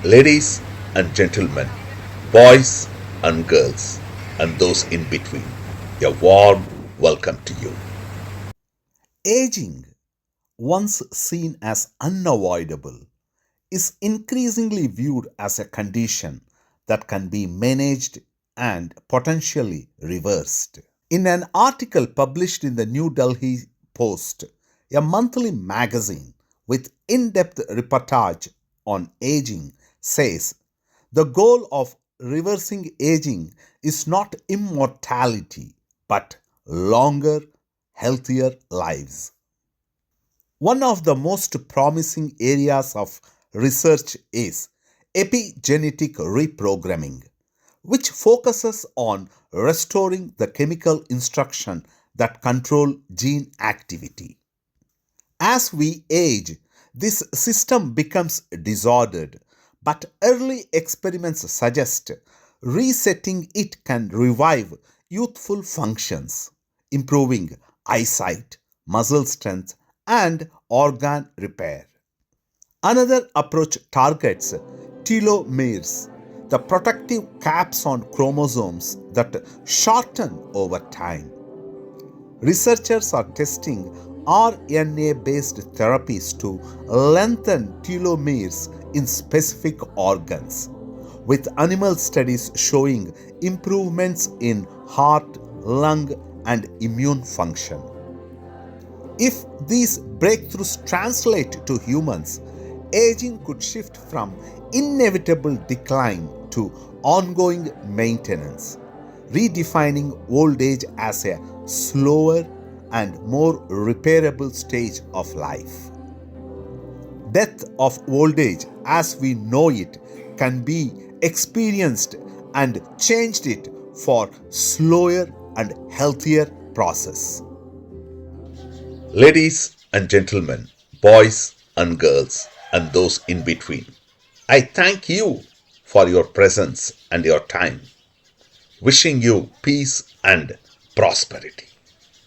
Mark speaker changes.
Speaker 1: Ladies and gentlemen, boys and girls, and those in between, a warm welcome to you.
Speaker 2: Aging, once seen as unavoidable, is increasingly viewed as a condition that can be managed and potentially reversed. In an article published in the New Delhi Post, a monthly magazine with in depth reportage on aging, says the goal of reversing aging is not immortality but longer, healthier lives. One of the most promising areas of research is epigenetic reprogramming, which focuses on restoring the chemical instruction that control gene activity. As we age, this system becomes disordered, but early experiments suggest resetting it can revive youthful functions, improving eyesight, muscle strength, and organ repair. Another approach targets telomeres, the protective caps on chromosomes that shorten over time. Researchers are testing RNA-based therapies to lengthen telomeres in specific organs, with animal studies showing improvements in heart, lung, and immune function. If these breakthroughs translate to humans, aging could shift from inevitable decline to ongoing maintenance, redefining old age as a slower and more repairable stage of life. Death of old age as we know it can be experienced and changed it for slower and healthier process.
Speaker 1: Ladies and gentlemen, boys and girls, and those in between, I thank you for your presence and your time. Wishing you peace and prosperity.